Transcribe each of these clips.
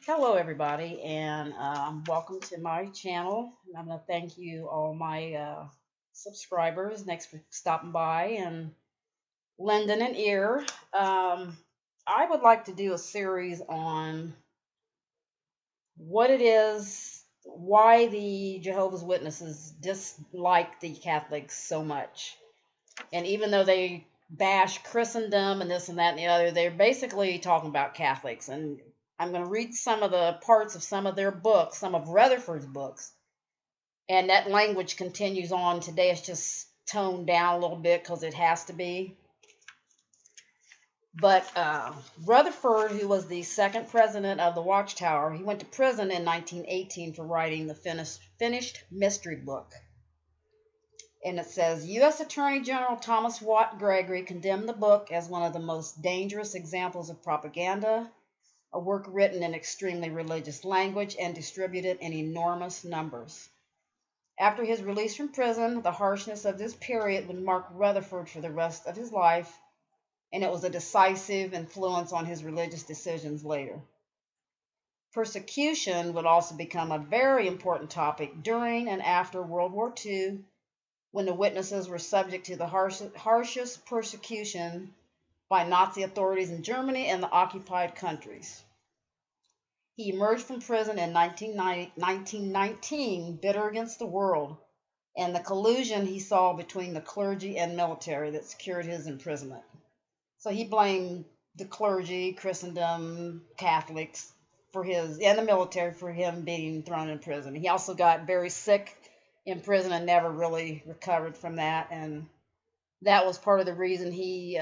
Hello, everybody, and welcome to my channel. And I'm going to thank you, all my subscribers, next for stopping by and lending an ear. I would like to do a series on what it is, why the Jehovah's Witnesses dislike the Catholics so much. And even though they bash Christendom and this and that and the other, they're basically talking about Catholics. And I'm going to read some of the parts of some of their books, some of Rutherford's books. And that language continues on. Today it's just toned down a little bit because it has to be. But Rutherford, who was the second president of the Watchtower, he went to prison in 1918 for writing the finished mystery book. And it says, U.S. Attorney General Thomas Watt Gregory condemned the book as one of the most dangerous examples of propaganda, a work written in extremely religious language and distributed in enormous numbers. After his release from prison, the harshness of this period would mark Rutherford for the rest of his life, and it was a decisive influence on his religious decisions later. Persecution would also become a very important topic during and after World War II, when the witnesses were subject to the harshest persecution by Nazi authorities in Germany and the occupied countries. He emerged from prison in 1919, bitter against the world and the collusion he saw between the clergy and military that secured his imprisonment. So he blamed the clergy, Christendom, Catholics, and the military for him being thrown in prison. He also got very sick in prison and never really recovered from that. And that was part of the reason he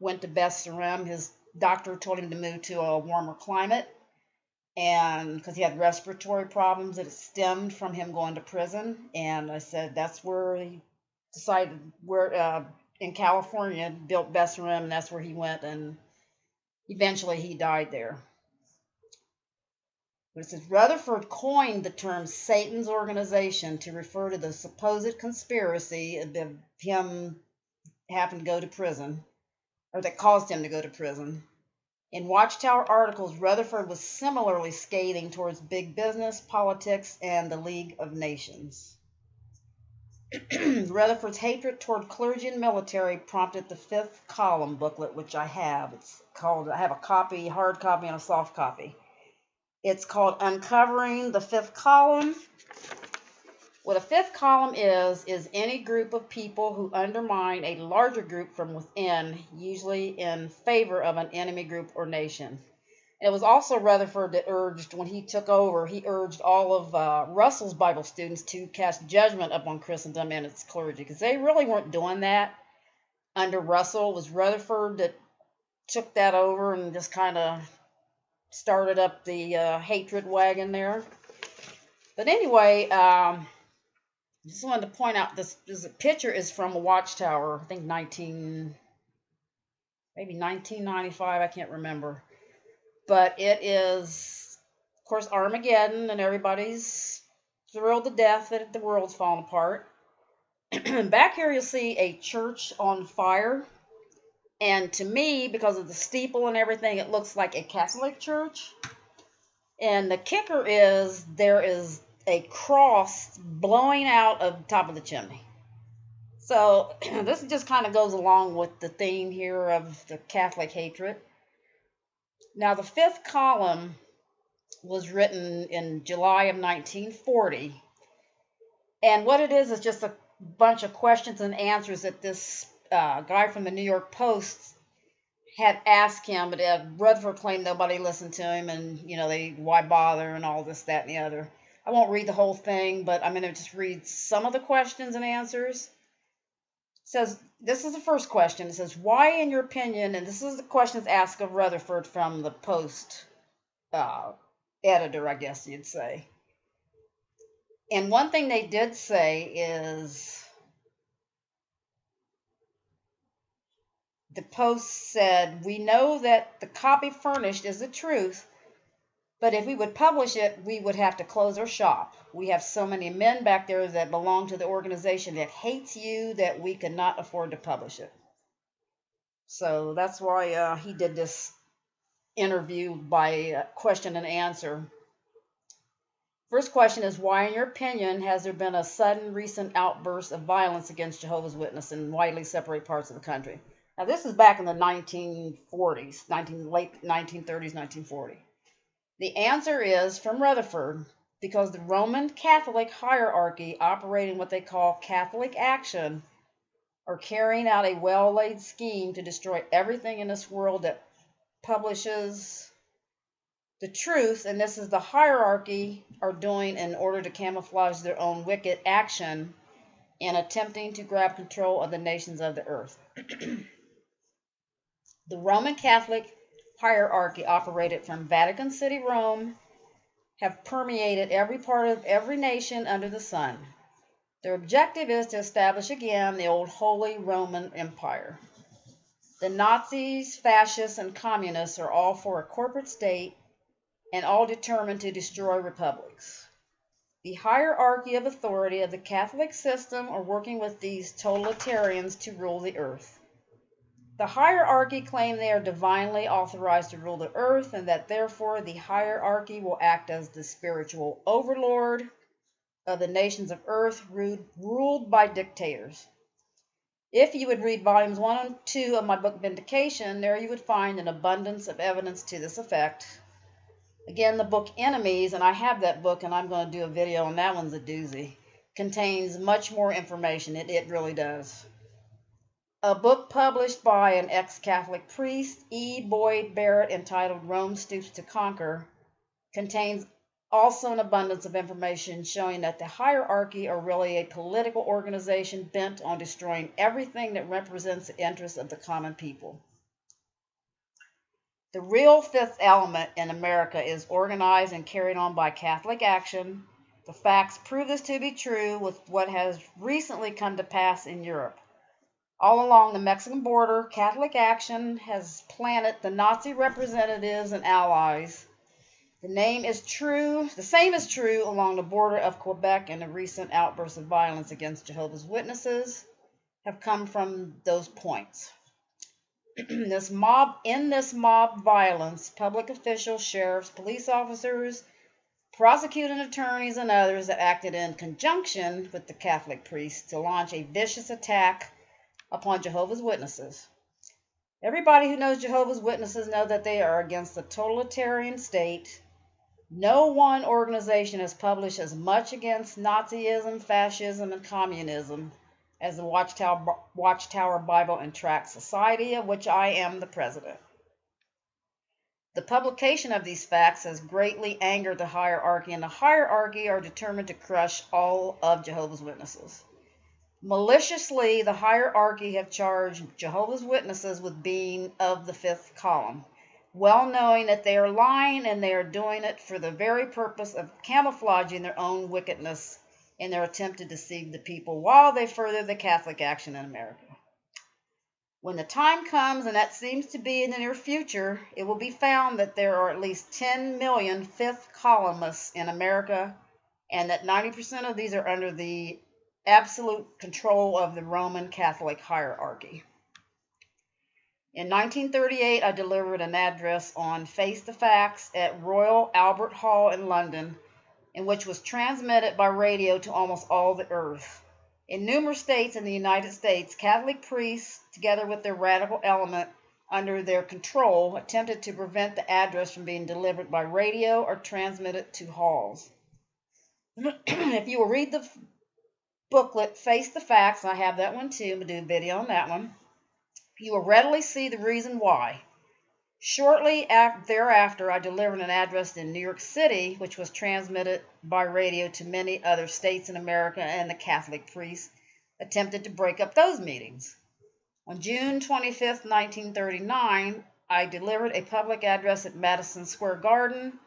went to Besserim. His doctor told him to move to a warmer climate, and because he had respiratory problems that stemmed from him going to prison. And I said that's where he decided in California, built Besserim, and that's where he went. And eventually he died there. But it says Rutherford coined the term Satan's organization to refer to the supposed conspiracy of him having to go to prison, or that caused him to go to prison. In Watchtower articles, Rutherford was similarly scathing towards big business, politics, and the League of Nations. Rutherford's hatred toward clergy and military prompted the fifth column booklet, which I have. I have a copy, hard copy, and a soft copy. It's called Uncovering the Fifth Column. What a fifth column is any group of people who undermine a larger group from within, usually in favor of an enemy group or nation. It was also Rutherford that urged, when he took over, he urged all of Russell's Bible students to cast judgment upon Christendom and its clergy, because they really weren't doing that under Russell. It was Rutherford that took that over and just kind of started up the hatred wagon there. But anyway, just wanted to point out this picture is from a Watchtower, I think maybe 1995, I can't remember. But it is, of course, Armageddon, and everybody's thrilled to death that the world's falling apart. Back here you'll see a church on fire. And to me, because of the steeple and everything, it looks like a Catholic church. And the kicker is there is a cross blowing out of the top of the chimney. So this just kind of goes along with the theme here of the Catholic hatred. Now, the fifth column was written in July of 1940. And what it is just a bunch of questions and answers that this guy from the New York Post had asked him, but Rutherford claimed nobody listened to him, and why bother and all this, that, and the other. I won't read the whole thing, but I'm going to just read some of the questions and answers. It says, this is the first question. It says, why, in your opinion, and this is the questions asked of Rutherford from the Post editor, I guess you'd say. And one thing they did say is, the Post said, we know that the copy furnished is the truth, but if we would publish it, we would have to close our shop. We have so many men back there that belong to the organization that hates you that we could not afford to publish it. So that's why he did this interview by question and answer. First question is, why, in your opinion, has there been a sudden recent outburst of violence against Jehovah's Witnesses in widely separated parts of the country? Now, this is back in the 1940s, late 1930s, 1940. The answer is from Rutherford, because the Roman Catholic hierarchy operating what they call Catholic action are carrying out a well-laid scheme to destroy everything in this world that publishes the truth, and this is the hierarchy are doing in order to camouflage their own wicked action in attempting to grab control of the nations of the earth. The Roman Catholic hierarchy operated from Vatican City, Rome, have permeated every part of every nation under the sun. Their objective is to establish again the old Holy Roman Empire. The Nazis, fascists, and communists are all for a corporate state and all determined to destroy republics. The hierarchy of authority of the Catholic system are working with these totalitarians to rule the earth. The hierarchy claim they are divinely authorized to rule the earth, and that therefore the hierarchy will act as the spiritual overlord of the nations of earth ruled by dictators. If you would read volumes 1 and 2 of my book Vindication, there you would find an abundance of evidence to this effect. Again, the book Enemies, and I have that book and I'm going to do a video on that, one's a doozy, contains much more information. It really does. A book published by an ex-Catholic priest, E. Boyd Barrett, entitled Rome Stoops to Conquer, contains also an abundance of information showing that the hierarchy are really a political organization bent on destroying everything that represents the interests of the common people. The real fifth element in America is organized and carried on by Catholic action. The facts prove this to be true with what has recently come to pass in Europe. All along the Mexican border, Catholic action has planted the Nazi representatives and allies. The same is true along the border of Quebec, and the recent outbursts of violence against Jehovah's Witnesses have come from those points. In this mob violence, public officials, sheriffs, police officers, prosecuting attorneys, and others that acted in conjunction with the Catholic priests to launch a vicious attack upon Jehovah's Witnesses. Everybody who knows Jehovah's Witnesses know that they are against the totalitarian state. No one organization has published as much against Nazism, fascism, and communism as the Watchtower Bible and Tract Society, of which I am the president. The publication of these facts has greatly angered the hierarchy, and the hierarchy are determined to crush all of Jehovah's Witnesses. Maliciously, the hierarchy have charged Jehovah's Witnesses with being of the fifth column, well knowing that they are lying, and they are doing it for the very purpose of camouflaging their own wickedness in their attempt to deceive the people while they further the Catholic action in America. When the time comes, and that seems to be in the near future, it will be found that there are at least 10 million fifth columnists in America, and that 90% of these are under the absolute control of the Roman Catholic hierarchy. In 1938, I delivered an address on Face the Facts at Royal Albert Hall in London, in which was transmitted by radio to almost all the earth. In numerous states in the United States, Catholic priests, together with their radical element under their control, attempted to prevent the address from being delivered by radio or transmitted to halls. If you will read the booklet, Face the Facts, I have that one too, I'm going to do a video on that one, you will readily see the reason why. Shortly thereafter, I delivered an address in New York City, which was transmitted by radio to many other states in America, and the Catholic priests attempted to break up those meetings. On June 25, 1939, I delivered a public address at Madison Square Garden,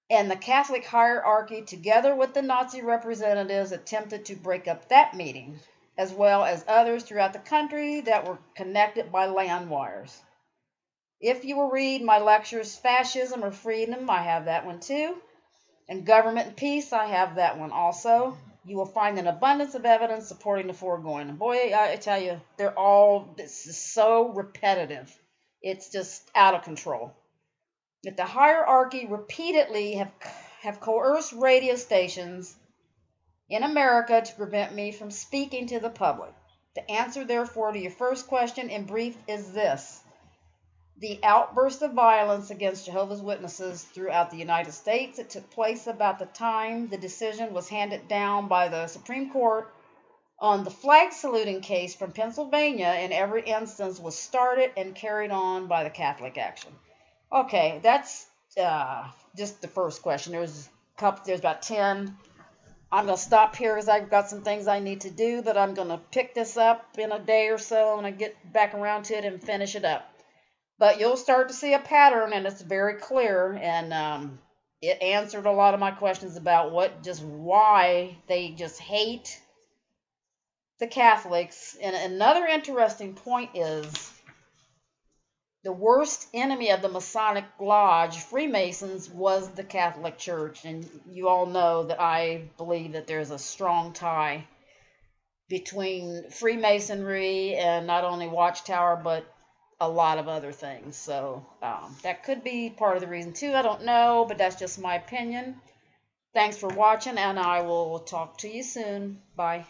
and the Catholic hierarchy, together with the Nazi representatives, attempted to break up that meeting, as well as others throughout the country that were connected by land wires. If you will read my lectures, Fascism or Freedom, I have that one too. And Government and Peace, I have that one also. You will find an abundance of evidence supporting the foregoing. And boy, I tell you, this is so repetitive. It's just out of control. that the hierarchy repeatedly have coerced radio stations in America to prevent me from speaking to the public. The answer, therefore, to your first question in brief is this. The outburst of violence against Jehovah's Witnesses throughout the United States, it took place about the time the decision was handed down by the Supreme Court on the flag saluting case from Pennsylvania, in every instance was started and carried on by the Catholic action. Okay, that's just the first question. There's about 10. I'm going to stop here because I've got some things I need to do, but I'm going to pick this up in a day or so and I get back around to it and finish it up. But you'll start to see a pattern, and it's very clear, and it answered a lot of my questions about why they just hate the Catholics. And another interesting point is the worst enemy of the Masonic Lodge, Freemasons, was the Catholic Church. And you all know that I believe that there's a strong tie between Freemasonry and not only Watchtower, but a lot of other things. So that could be part of the reason too. I don't know, but that's just my opinion. Thanks for watching, and I will talk to you soon. Bye.